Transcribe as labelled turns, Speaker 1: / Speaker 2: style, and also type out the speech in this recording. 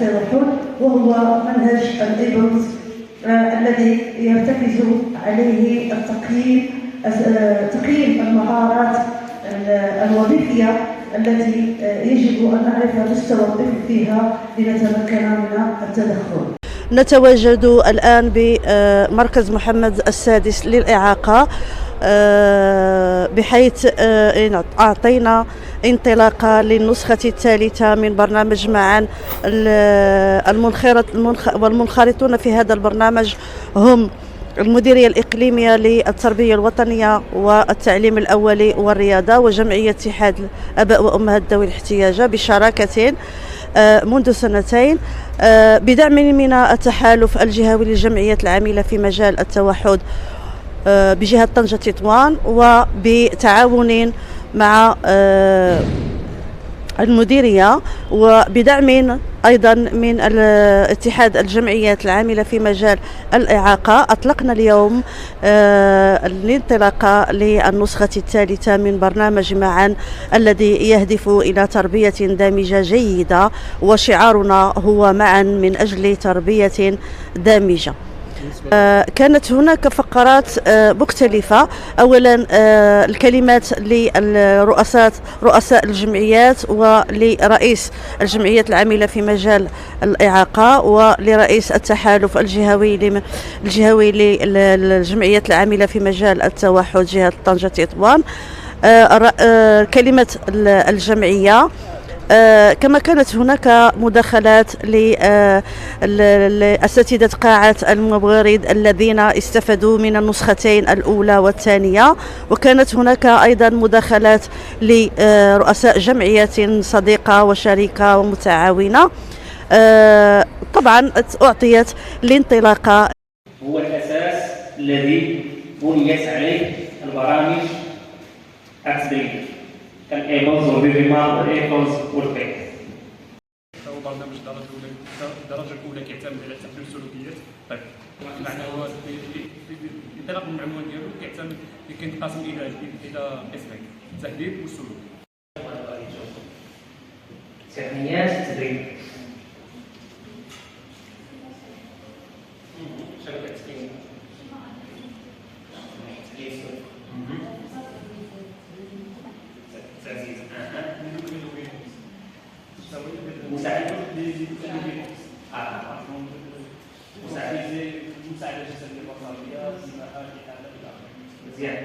Speaker 1: التوحد، وهو منهج الإيبلز الذي يرتكز عليه تقييم المهارات الوظيفية التي يجب أن نعرف مستوى الطفل فيها لنتمكن من التدخل.
Speaker 2: نتواجد الآن بمركز محمد السادس للإعاقة، بحيث أعطينا انطلاقة للنسخة الثالثة من برنامج معا. والمنخرطون في هذا البرنامج هم المديرية الإقليمية للتربية الوطنية والتعليم الأولي والرياضة، وجمعية اتحاد آباء وأمهات ذوي الاحتياجات بشراكة منذ سنتين، بدعم من التحالف الجهوي للجمعيات العاملة في مجال التوحد بجهة طنجة تطوان، وبتعاون مع المديرية، وبدعم أيضا من اتحاد الجمعيات العاملة في مجال الإعاقة. أطلقنا اليوم الانطلاقة للنسخة الثالثة من برنامج معا الذي يهدف إلى تربية دامجة جيدة، وشعارنا هو معا من أجل تربية دامجة. كانت هناك فقرات مختلفة. أولا الكلمات رؤساء الجمعيات، ولرئيس الجمعيات العاملة في مجال الإعاقة، ولرئيس التحالف الجهوي للجمعيات العاملة في مجال التوحد جهة طنجة تطوان. كلمة الجمعية، كما كانت هناك مداخلات لأساتذة قاعة المبرد الذين استفادوا من النسختين الأولى والثانية، وكانت هناك أيضا مداخلات لرؤساء جمعيات صديقة وشريكة ومتعاونة. طبعا أعطيت الانطلاقة.
Speaker 3: هو الأساس الذي بنيت عليه البرامج التدريبية كالإيبلز والبيبيمار والإيبلز والبيت.
Speaker 4: هو برنامج الدرجة الأولى كيعتمد على تحليل السلوكيات. طيب معنى هو الانطلاق من العنوان ديالو كيعتمد كينقسم إلى قسمين: التحليل والسلوك.
Speaker 3: تقنيات التدريب. مساعدة جسدية بصرية، سماحة، إعادة. مزيان.